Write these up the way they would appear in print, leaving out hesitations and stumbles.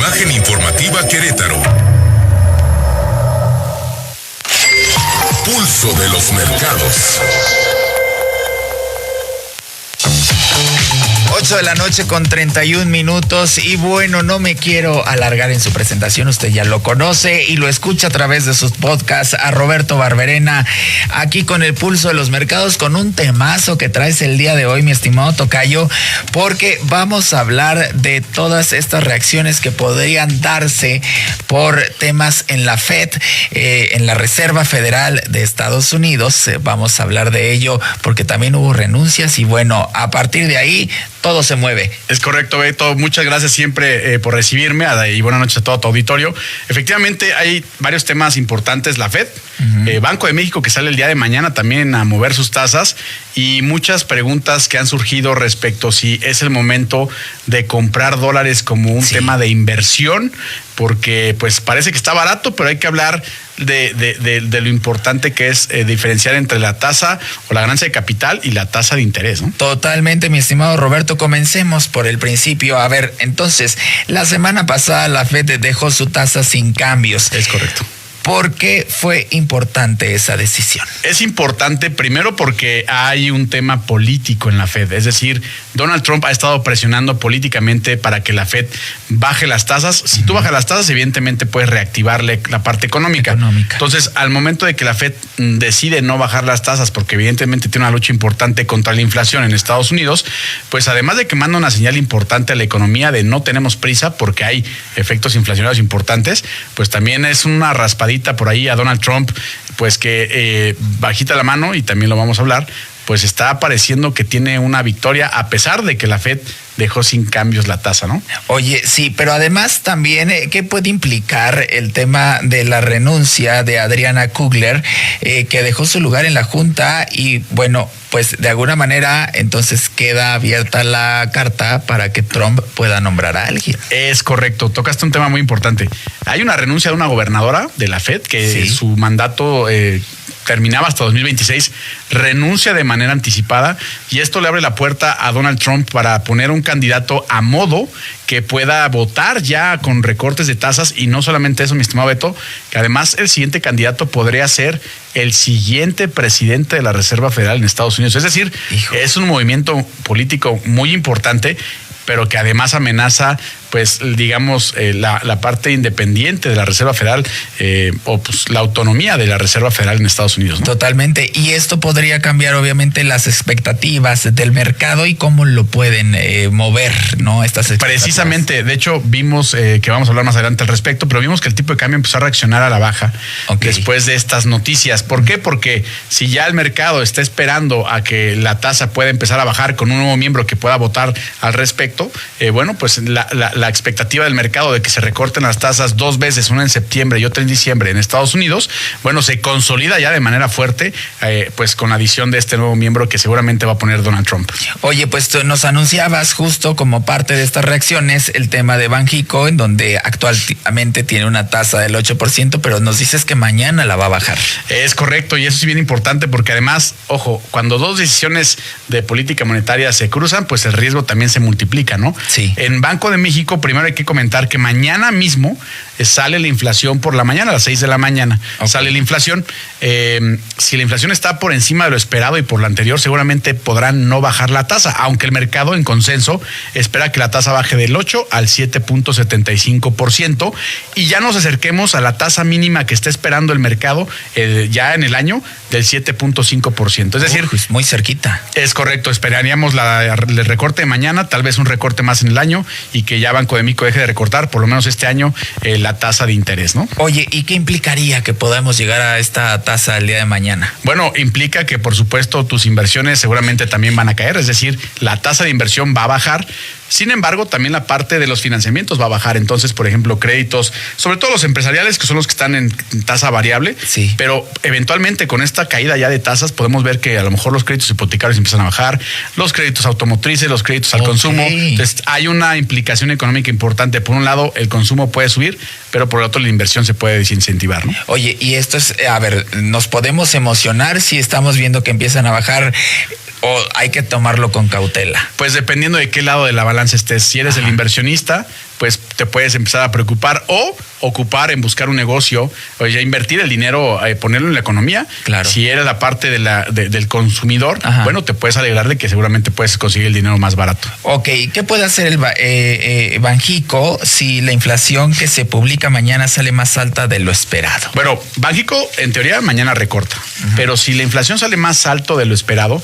Imagen informativa Querétaro. Pulso de los mercados. 8 de la noche con 31 minutos y bueno, no me quiero alargar en su presentación, usted ya lo conoce y lo escucha a través de sus podcasts a Roberto Barberena, aquí con el Pulso de los Mercados, con un temazo que traes el día de hoy, mi estimado tocayo, porque vamos a hablar de todas estas reacciones que podrían darse por temas en la Fed, en la Reserva Federal de Estados Unidos. Vamos a hablar de ello porque también hubo renuncias y bueno, a partir de ahí todo se mueve. Es correcto, Beto. Muchas gracias siempre por recibirme y buenas noches a todo tu auditorio. Efectivamente, hay varios temas importantes. La Fed, Banco de México, que sale el día de mañana también a mover sus tasas, y muchas preguntas que han surgido respecto si es el momento de comprar dólares como un tema de inversión, porque pues parece que está barato, pero hay que hablar de lo importante que es diferenciar entre la tasa o la ganancia de capital y la tasa de interés, ¿no? Totalmente, mi estimado Roberto. Comencemos por el principio. A ver, entonces, la semana pasada la Fed dejó su tasa sin cambios. Es correcto. ¿Por qué fue importante esa decisión? Es importante primero porque hay un tema político en la Fed, es decir, Donald Trump ha estado presionando políticamente para que la Fed baje las tasas. Si tú bajas las tasas, evidentemente puedes reactivarle la parte económica. Entonces, al momento de que la Fed decide no bajar las tasas, porque evidentemente tiene una lucha importante contra la inflación en Estados Unidos, pues además de que manda una señal importante a la economía de no tenemos prisa porque hay efectos inflacionarios importantes, pues también es una raspadita por ahí a Donald Trump, pues que bajita la mano, y también lo vamos a hablar, pues está pareciendo que tiene una victoria a pesar de que la Fed dejó sin cambios la tasa, ¿no? Oye, sí, pero además también, ¿qué puede implicar el tema de la renuncia de Adriana Kugler, que dejó su lugar en la Junta y, bueno, pues de alguna manera entonces queda abierta la carta para que Trump pueda nombrar a alguien? Es correcto, tocaste un tema muy importante. Hay una renuncia de una gobernadora de la Fed que su mandato terminaba hasta 2026, renuncia de manera anticipada, y esto le abre la puerta a Donald Trump para poner un candidato a modo que pueda votar ya con recortes de tasas. Y no solamente eso, mi estimado Beto, que además el siguiente candidato podría ser el siguiente presidente de la Reserva Federal en Estados Unidos. Es decir, es un movimiento político muy importante, pero que además amenaza, pues, digamos, la parte independiente de la Reserva Federal, o pues la autonomía de la Reserva Federal en Estados Unidos, ¿no? Totalmente. Y esto podría cambiar, obviamente, las expectativas del mercado y cómo lo pueden mover, ¿no? Estas expectativas. Precisamente, de hecho, vimos que vamos a hablar más adelante al respecto, pero vimos que el tipo de cambio empezó a reaccionar a la baja después de estas noticias. ¿Por qué? Porque si ya el mercado está esperando a que la tasa pueda empezar a bajar con un nuevo miembro que pueda votar al respecto, bueno, pues la expectativa del mercado de que se recorten las tasas 2 veces, una en septiembre y otra en diciembre en Estados Unidos, bueno, se consolida ya de manera fuerte, pues con la adición de este nuevo miembro que seguramente va a poner Donald Trump. Oye, pues tú nos anunciabas justo como parte de estas reacciones el tema de Banxico, en donde actualmente tiene una tasa del 8%, pero nos dices que mañana la va a bajar. Es correcto, y eso es bien importante porque además, ojo, cuando dos decisiones de política monetaria se cruzan, pues el riesgo también se multiplica, ¿no? Sí. En Banco de México, primero hay que comentar que mañana mismo sale la inflación por la mañana, a las 6 de la mañana. Sale la inflación. Si la inflación está por encima de lo esperado y por lo anterior, seguramente podrán no bajar la tasa, aunque el mercado en consenso espera que la tasa baje del 8 al 7.75%, y ya nos acerquemos a la tasa mínima que está esperando el mercado ya en el año, del 7.5%. Es decir, muy cerquita. Es correcto, esperaríamos el recorte de mañana, tal vez un recorte más en el año, y que ya Banco de México deje de recortar, por lo menos este año, la tasa de interés, ¿no? Oye, ¿y qué implicaría que podamos llegar a esta tasa el día de mañana? Bueno, implica que, por supuesto, tus inversiones seguramente también van a caer, es decir, la tasa de inversión va a bajar. Sin embargo, también la parte de los financiamientos va a bajar. Entonces, por ejemplo, créditos, sobre todo los empresariales, que son los que están en tasa variable. Sí. Pero eventualmente con esta caída ya de tasas podemos ver que a lo mejor los créditos hipotecarios empiezan a bajar, los créditos automotrices, los créditos al consumo. Entonces, hay una implicación económica importante. Por un lado, el consumo puede subir, pero por el otro, la inversión se puede desincentivar, ¿no? Oye, y esto es, a ver, ¿nos podemos emocionar si estamos viendo que empiezan a bajar, o hay que tomarlo con cautela? Pues dependiendo de qué lado de la balanza estés. Si eres el inversionista, pues te puedes empezar a preocupar o ocupar en buscar un negocio, o ya invertir el dinero, ponerlo en la economía. Claro. Si eres la parte del consumidor, Ajá. bueno, te puedes alegrar de que seguramente puedes conseguir el dinero más barato. Ok, ¿qué puede hacer el Banxico si la inflación que se publica mañana sale más alta de lo esperado? Bueno, Banxico en teoría mañana recorta, pero si la inflación sale más alto de lo esperado,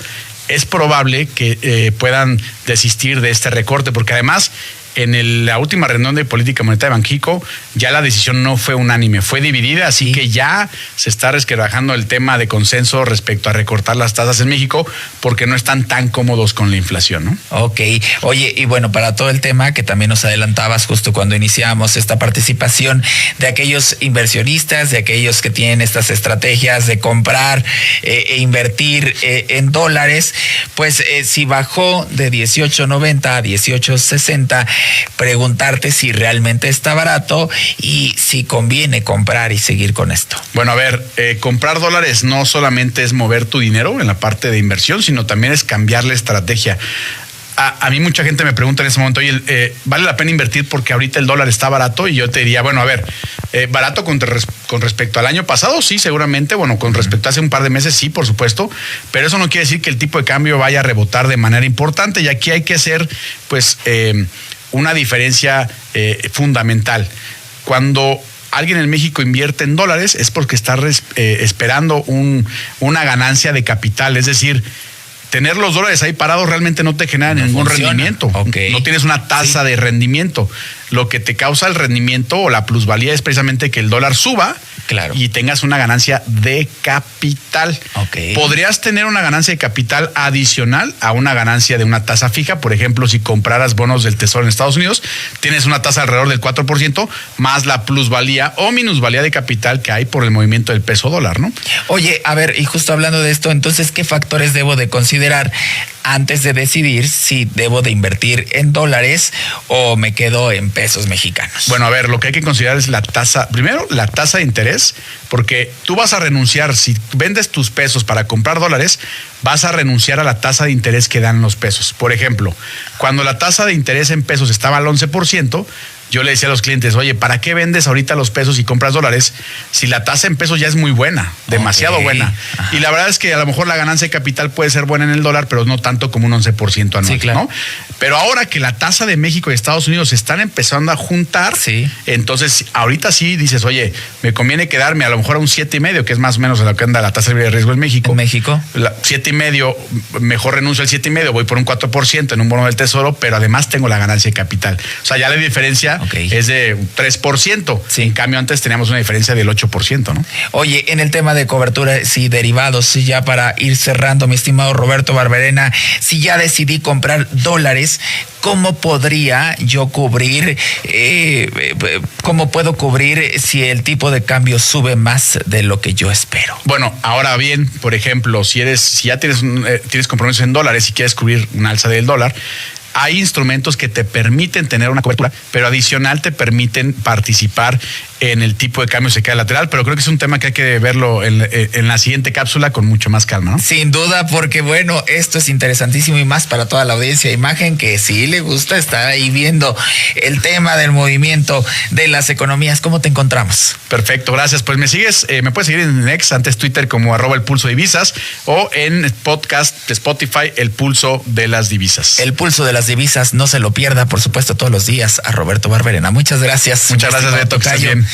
es probable que puedan desistir de este recorte, porque además en la última reunión de política monetaria de Banxico ya la decisión no fue unánime, fue dividida, así que ya se está resquebrajando el tema de consenso respecto a recortar las tasas en México porque no están tan cómodos con la inflación, ¿no? Ok, oye, y bueno, para todo el tema que también nos adelantabas justo cuando iniciamos esta participación de aquellos inversionistas, de aquellos que tienen estas estrategias de comprar e invertir en dólares, pues si bajó de 18.90 a 18.60, preguntarte si realmente está barato y si conviene comprar y seguir con esto. Bueno, a ver, comprar dólares no solamente es mover tu dinero en la parte de inversión, sino también es cambiar la estrategia. A mí mucha gente me pregunta en ese momento, oye, ¿vale la pena invertir porque ahorita el dólar está barato? Y yo te diría, bueno, a ver, barato con respecto al año pasado, sí, seguramente, bueno, con respecto a hace un par de meses, sí, por supuesto, pero eso no quiere decir que el tipo de cambio vaya a rebotar de manera importante, y aquí hay que hacer, pues, una diferencia fundamental. Cuando alguien en México invierte en dólares es porque está esperando una ganancia de capital, es decir, tener los dólares ahí parados realmente no te genera ningún rendimiento. Okay. No tienes una tasa de rendimiento. Lo que te causa el rendimiento o la plusvalía es precisamente que el dólar suba, claro, y tengas una ganancia de capital. Okay. Podrías tener una ganancia de capital adicional a una ganancia de una tasa fija. Por ejemplo, si compraras bonos del Tesoro en Estados Unidos, tienes una tasa alrededor del 4% más la plusvalía o minusvalía de capital que hay por el movimiento del peso dólar, ¿no? Oye, a ver, y justo hablando de esto, entonces, ¿qué factores debo de considerar antes de decidir si debo de invertir en dólares o me quedo en pesos mexicanos? Bueno, a ver, lo que hay que considerar es la tasa, primero la tasa de interés, porque tú vas a renunciar, si vendes tus pesos para comprar dólares, vas a renunciar a la tasa de interés que dan los pesos. Por ejemplo, cuando la tasa de interés en pesos estaba al 11%, yo le decía a los clientes, oye, ¿para qué vendes ahorita los pesos y compras dólares si la tasa en pesos ya es muy buena, demasiado buena? Ajá. Y la verdad es que a lo mejor la ganancia de capital puede ser buena en el dólar, pero no tanto como un 11% anual, sí, claro, ¿no? Pero ahora que la tasa de México y Estados Unidos se están empezando a juntar, sí, entonces ahorita sí dices, oye, me conviene quedarme a lo mejor a un 7.5, que es más o menos lo que anda la tasa de riesgo en México. ¿En México? 7.5, mejor renuncio al 7.5, voy por un 4% en un bono del Tesoro, pero además tengo la ganancia de capital. O sea, ya la diferencia es de 3%. Sí. En cambio, antes teníamos una diferencia del 8%, ¿no? Oye, en el tema de coberturas y derivados, ya para ir cerrando, mi estimado Roberto Barberena, si ya decidí comprar dólares, ¿cómo podría yo cubrir, cómo puedo cubrir si el tipo de cambio sube más de lo que yo espero? Bueno, ahora bien, por ejemplo, si ya tienes compromisos en dólares y quieres cubrir una alza del dólar, hay instrumentos que te permiten tener una cobertura, pero adicional te permiten participar en el tipo de cambio se queda lateral, pero creo que es un tema que hay que verlo en la siguiente cápsula con mucho más calma, ¿no? Sin duda, porque bueno, esto es interesantísimo y más para toda la audiencia de Imagen que sí le gusta estar ahí viendo el tema del movimiento de las economías. ¿Cómo te encontramos? Perfecto, gracias. Pues me puedes seguir en X, antes Twitter como @elpulsodivisas o en podcast de Spotify, El Pulso de las Divisas. El Pulso de las Divisas, no se lo pierda, por supuesto, todos los días a Roberto Barberena. Muchas gracias. Muchas gracias, Beto, que estés bien.